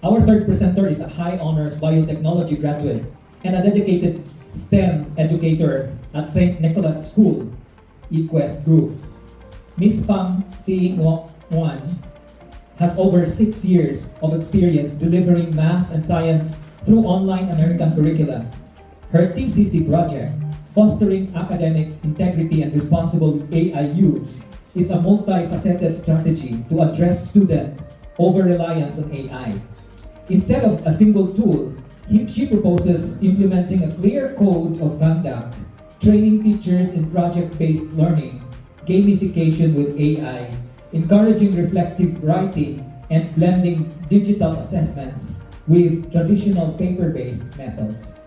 Our third presenter is a high honors biotechnology graduate and a dedicated STEM educator at St. Nicholas School, eQuest Group. Ms. Pham Oanh has over 6 years of experience delivering math and science through online American curricula. Her TCC project, Fostering Academic Integrity and Responsible AI Use, is a multifaceted strategy to address student over-reliance on AI. Instead of a single tool, she proposes implementing a clear code of conduct, training teachers in project-based learning, gamification with AI, encouraging reflective writing, and blending digital assessments with traditional paper-based methods.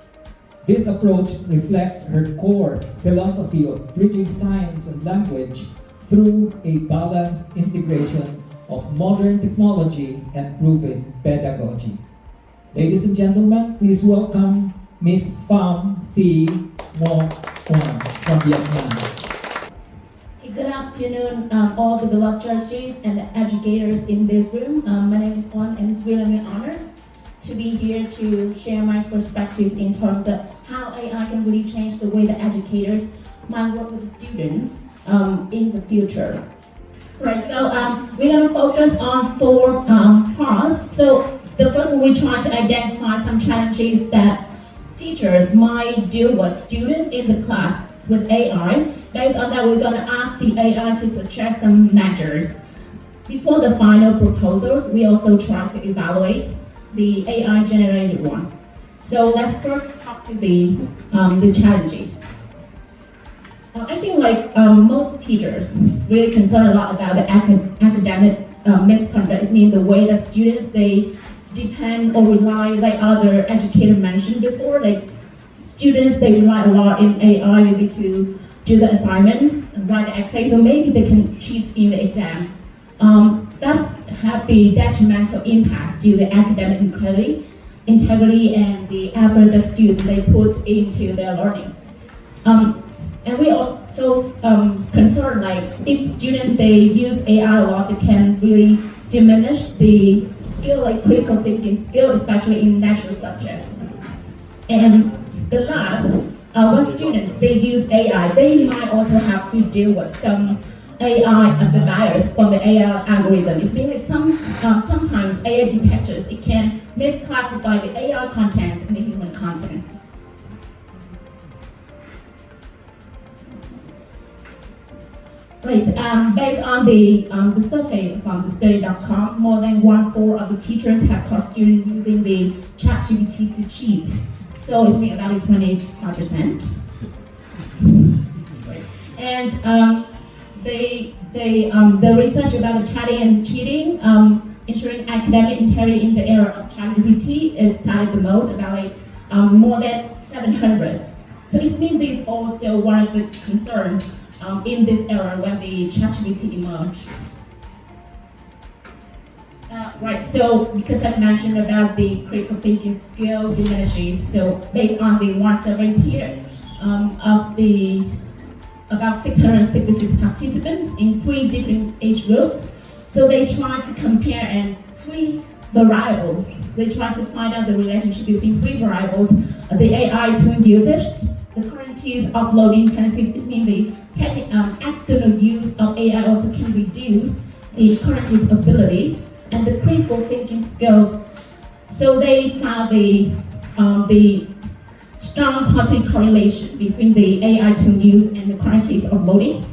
This approach reflects her core philosophy of bridging science and language through a balanced integration of modern technology and proven pedagogy. Ladies and gentlemen, please welcome Ms. Pham Oanh from Vietnam. Good afternoon, all the beloved judges and the educators in this room. My name is Oanh, and it's really an honor to be here to share my perspectives in terms of how AI can really change the way that educators might work with the students in the future. Right, so we're going to focus on 4 parts. So the first one, we try to identify some challenges that teachers might deal with students in the class with AI. Based on that, we're going to ask the AI to suggest some measures. Before the final proposals, we also try to evaluate the AI-generated one. So let's first talk to the challenges. I think most teachers really concerned a lot about the academic misconduct. It means the way that students, they depend or rely, like other educators mentioned before, like students, they rely a lot in AI maybe to do the assignments and write the essays, so maybe they can cheat in the exam. That's have the detrimental impacts to the academic integrity and the effort the students they put into their learning. And we also concerned, like if students they use AI a lot, they can really diminish the skill, like critical thinking skill, especially in natural subjects. And the last, when students they use AI, they might also have to deal with some AI the bias from the AI algorithm. It's mean like sometimes AI detectors it can misclassify the AI contents and the human contents. Right, based on the survey from the study.com, more than 1/4 of the teachers have caught students using the ChatGPT to cheat. So it's been about 25%. And the research about the chatting and cheating, ensuring academic integrity in the era of ChatGPT is studied the most, about more than 700. So it means this is also one of the concerns in this era when the ChatGPT emerged. Right, so because I mentioned about the critical thinking skill diminishes, so based on the one surveys here, of the about 666 participants in 3 different age groups, so they try to compare and 3 variables. They try to find out the relationship between 3 variables: the AI tool usage, the current use uploading tendency. This means the external use of AI also can reduce the current use ability and the critical thinking skills. So they found the strong positive correlation between the AI tool use and the current use uploading,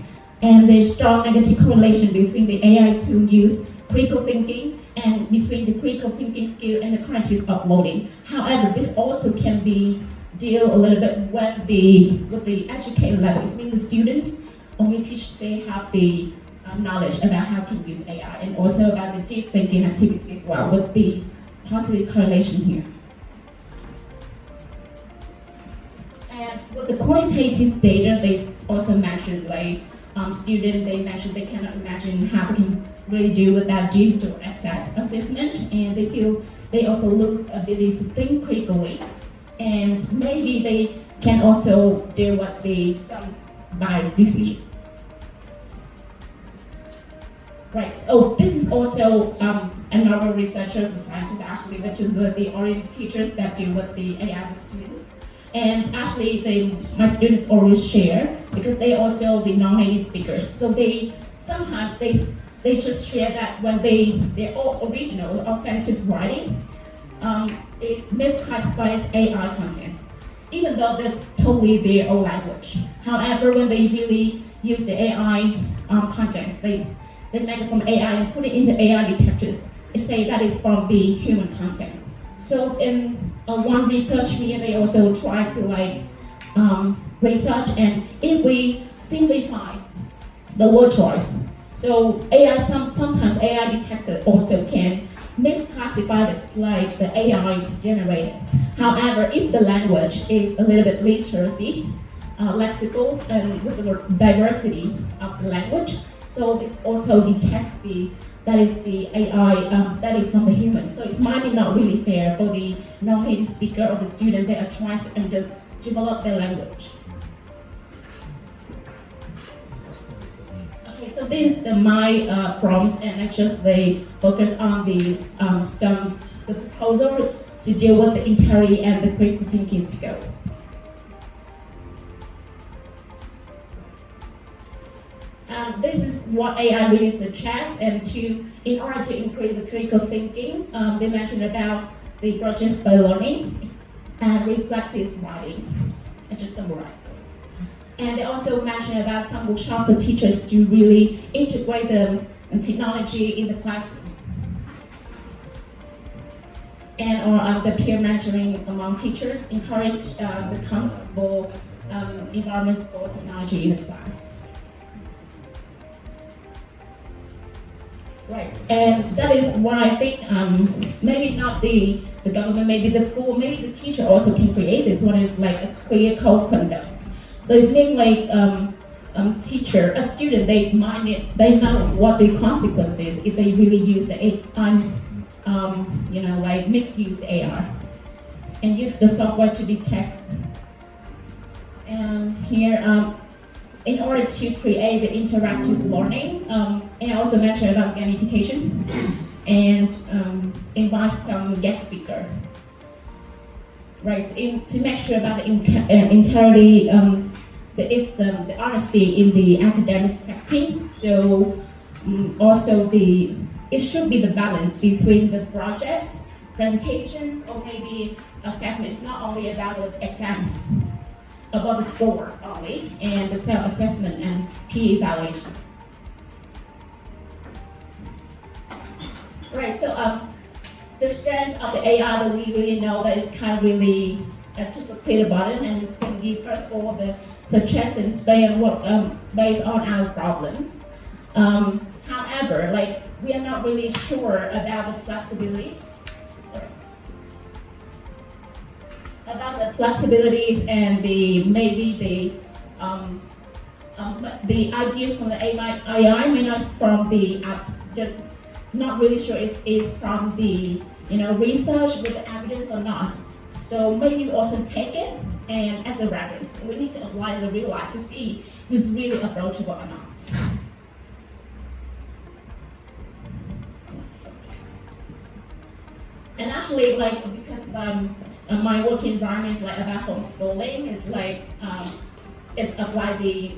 and the strong negative correlation between the AI tool use, critical thinking, and between the critical thinking skill and the current use uploading. However, this also can be deal a little bit with the educator level. It means the students, when we teach, they have the knowledge about how to use AI, and also about the deep thinking activities as well, with the positive correlation here. And with the qualitative data, they also mentioned students, they mentioned they cannot imagine how they can really do with that digital access assessment, and they feel they also lose ability to think critically, and maybe they can also deal with some biased decision. Right. So this is also another researchers and scientists actually, which is the already teachers that deal with the AI with students. And actually, my students always share because they also the non-native speakers. So they sometimes they just share that when their original authentic writing is misclassified as AI contents, even though that's totally their own language. However, when they really use the AI contents, they make it from AI and put it into AI detectors. They say that is from the human content. So in one research here, they also try to research, and if we simplify the word choice, so AI sometimes AI detector also can misclassify as like the AI generated. However, if the language is a little bit literacy, lexicals, and with the diversity of the language, so this also detects that is the AI that is from the human. So it might be not really fair for the non-native speaker or the student that are trying to develop their language. Okay, so this is my prompts, and actually they focus on the proposal to deal with the integrity and the critical thinking skills. This is what AI really suggests, and in order to increase the critical thinking, they mentioned about the project by learning and reflective writing. I just summarize it. And they also mentioned about some workshops for teachers to really integrate the technology in the classroom, and the peer mentoring among teachers, encourage the comfortable environments for technology in the class. Right, and that is what I think, maybe not the government, maybe the school, maybe the teacher also can create this one is like a clear code of conduct. So it's mean like a student, they know what the consequences if they really use the AI, like misuse AI and use the software to detect. And here, in order to create the interactive learning, and I also mentioned about gamification, and invite some guest speaker. Right, so to make sure about the integrity, the honesty in the academic setting. So also it should be the balance between the project, presentations, or maybe assessment. It's not only about the exams, about the score only, and the self-assessment and peer evaluation. Right, so the strength of the AI that we really know that is kind of really just a click a button and it can give us all the suggestions based on our problems. However, we are not really sure about the flexibility. About the flexibilities and the ideas from the AI may not from the not really sure is from the research with the evidence or not. So maybe also take it and as a reference. We need to apply the real life to see if it's really approachable or not. And actually, because my work environment is about homeschooling, it's apply the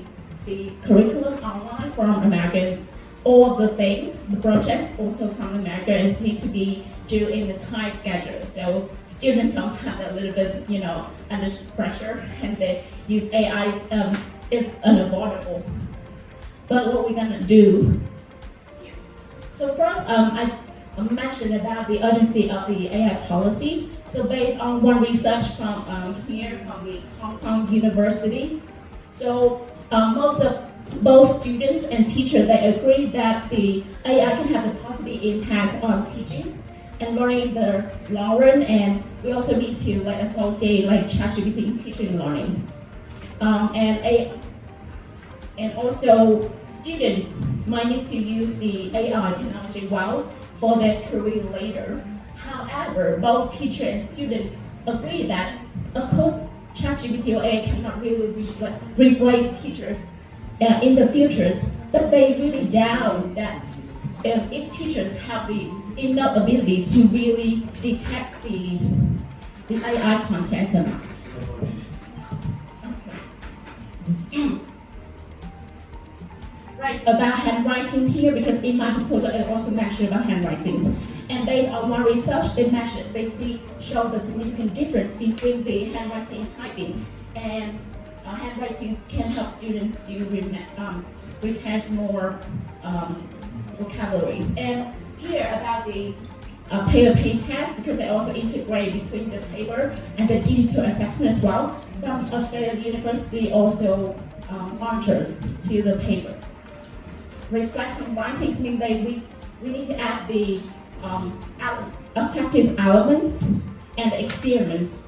curriculum online from Americans. All the things, the projects also from Americans need to be due in the time schedule. So students sometimes a little bit, under pressure, and they use AI is unavoidable. But what we're gonna do? So first, I mentioned about the urgency of the AI policy. So based on one research from the Hong Kong University, so both students and teachers, they agree that the AI can have a positive impact on teaching and learning in the long run, and we also need to associate ChatGPT in teaching and learning. And also students might need to use the AI technology well for their career later. However, both teacher and student agree that, of course, ChatGPT or AI cannot really replace teachers in the futures, but they really doubt that if teachers have the enough ability to really detect the AI content or not. Right, about handwriting here, because in my proposal it also mentioned about handwritings. And based on one research, they show the significant difference between the handwriting and typing. And handwritings can help students to retain more vocabularies. And here about the paper pen test, because they also integrate between the paper and the digital assessment as well. Some Australian university also monitors to the paper. Reflecting writings mean that we need to add the practice elements and experiments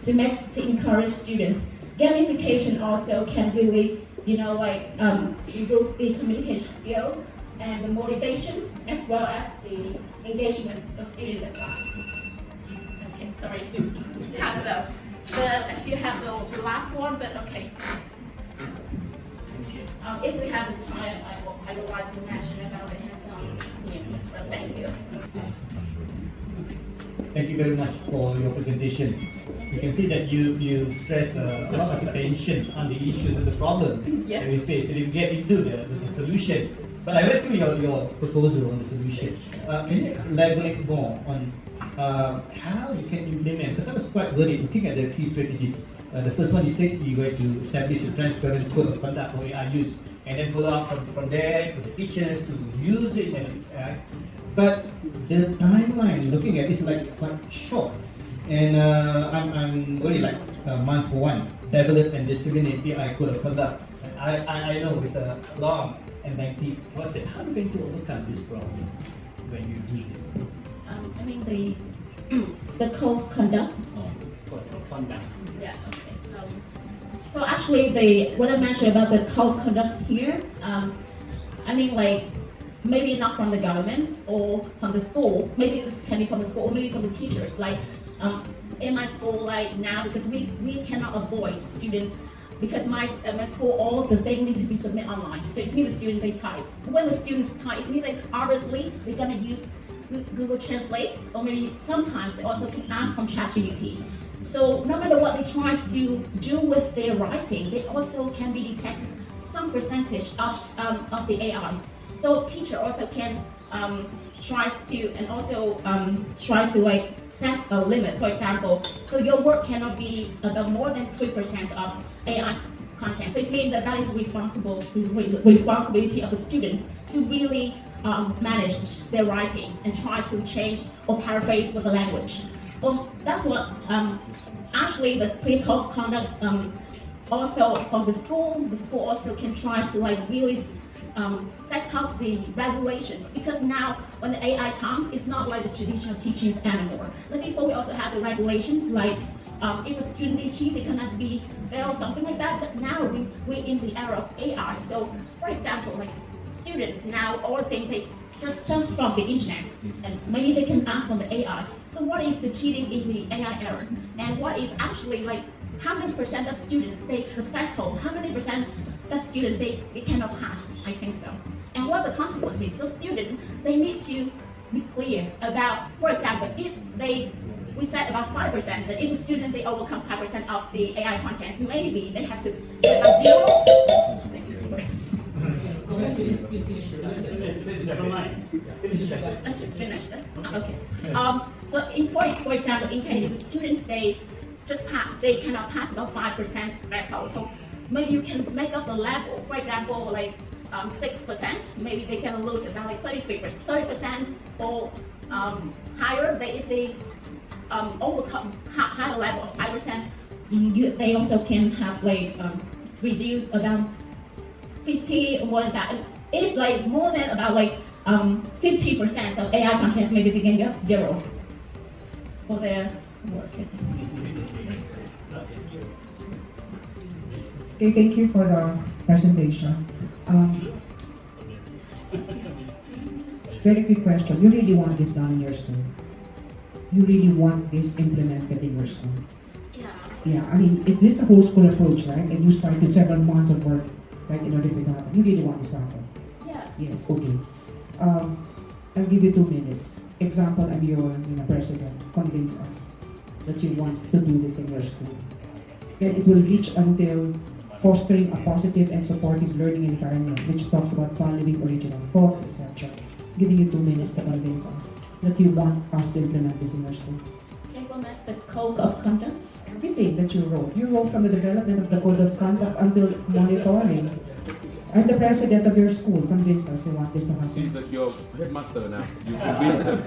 to encourage students. Gamification also can really, improve the communication skill and the motivations, as well as the engagement of students in the class. Okay, sorry, it's time's up. I still have the last one, but okay. If we have the time, I would like to mention about the hands-on learning. Thank you. Thank you very much for your presentation. You can see that you stress a lot of attention on the issues and the problem Yes. that we face, and you get into the solution. But I read through your proposal on the solution. Can you elaborate more on how you can implement? Because I was quite worried looking at the key strategies. The first one, you said you're going to establish a transparent code of conduct for AI use, and then follow up from there for the teachers to use it. But the timeline looking at this is like quite short, and I'm really like month one, develop and disseminate AI code of conduct. I know it's a long and lengthy process. How are you going to overcome this problem when you do this? I mean the code of conduct. Code of conduct. Yeah. Okay. So actually, what I mentioned about the code of conduct here, I mean maybe not from the government or from the school. Maybe this can be from the school, or maybe from the teachers. In my school, now, because we cannot avoid students, because my school, all the things need to be submitted online. So it means the student they type. When the students type, it means obviously they're gonna use Google Translate, or maybe sometimes they also can ask from ChatGPT. So no matter what they try to do with their writing, they also can be detected some percentage of the AI. So teacher also can try to set a limit. For example, so your work cannot be about more than 3% of AI content. So it means that is responsibility of the students to really manage their writing and try to change or paraphrase with the language. That's what actually the clear code of conduct also from the school also can try to really set up the regulations, because now when the AI comes, it's not like the traditional teachings anymore. Before we also have the regulations if a student they cheat, they cannot be failed, something like that. But now we're in the era of AI. So for example, students now all think they just search from the internet, and maybe they can ask from the AI. So what is the cheating in the AI era? And what is actually how many percent of students the threshold? How many percent that student they cannot pass? I think so. And what are the consequences? So students they need to be clear about, for example, if we said about 5%, that if a student they overcome 5% of the AI contents, maybe they have to about 0. I just finished it. Okay. So for example, in case the students they just pass, they cannot pass about 5% threshold. So maybe you can make up the level. For example, 6%. Maybe they can lose about 30% or higher. If they overcome higher level of 5%, they also can have reduce about 50 or more than that. If more than about 50% of AI contents, maybe they can get 0 for their work. Okay, thank you for the presentation. Very quick question. You really want this done in your school? You really want this implemented in your school? Yeah. Yeah, I mean, if this is a whole school approach, right? And you started several months of work, right, in order for it to happen. You really want this to happen? Yes. Yes, okay. I'll give you 2 minutes. Example, I'm your president. Convince us that you want to do this in your school. And it will reach until fostering a positive and supportive learning environment, which talks about following original thought, etc. Giving you 2 minutes to convince us that you want us to implement this in your school. Implements the code of conduct. Everything that you wrote. You wrote from the development of the code of conduct until monitoring. I'm the president of your school. Convince us you want this to happen. Seems like you're headmaster now. You convinced them.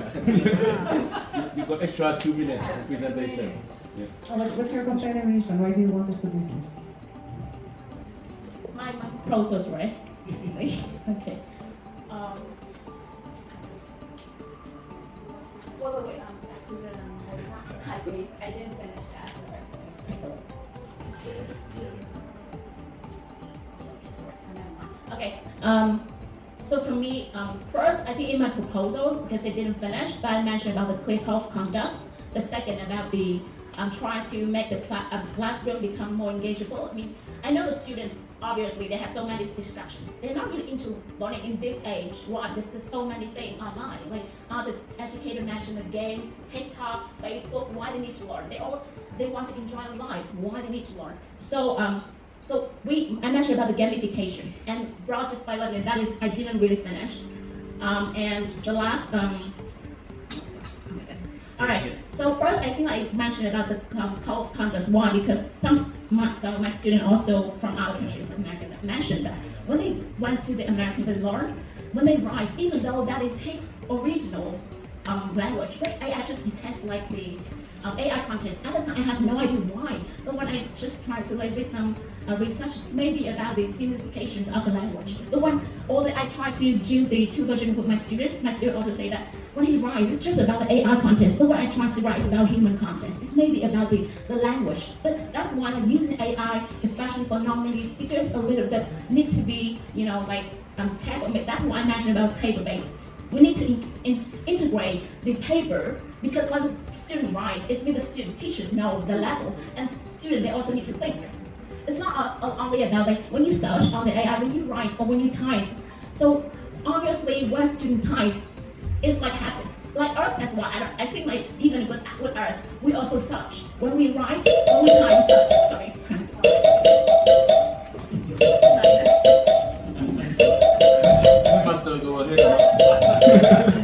you got extra 2 minutes for presentation. Yeah. So what's your compelling reason? Why do you want us to do this? My proposals, right? Okay. Wait, back to the last slide, please. I didn't finish that. Let's take a look. Okay. So for me, first, I think in my proposals, because I didn't finish, but I mentioned about the clear code of conduct. The second about the trying to make the classroom become more engageable. I mean, I know the students, obviously, they have so many distractions. They're not really into learning in this age. Why? Because there's so many things online. Like the educator mentioned the games, TikTok, Facebook. Why they need to learn? They want to enjoy life. Why they need to learn? So I mentioned about the gamification and brought just by learning. That is, I didn't really finish. And the last. All right. So first, I think I mentioned about the code of conduct. Why? Because some of my students also from other countries, like America, that mentioned that when they went to the American, they learned when they write, even though that is his original language, but I just detect like the AI content. At the time, I have no idea why. But when I just tried to read some research, it's maybe about the significations of the language. I try to do the 2 versions with my students also say that when he writes, it's just about the AI content. But what I try to write is about human content. It's maybe about the language. But that's why I'm using AI, especially for non-native speakers, a little bit need to be, text. That's why I mentioned about paper-based. We need to integrate the paper because when students write, it's with the student. Teachers know the level, and students, they also need to think. It's not only about when you search on the AI, when you write or when you type. So obviously, when a student types, it's like happens. Like us, that's why I think even with us, we also search. When we write, when we type, search. Sorry, it's time. Master, go ahead.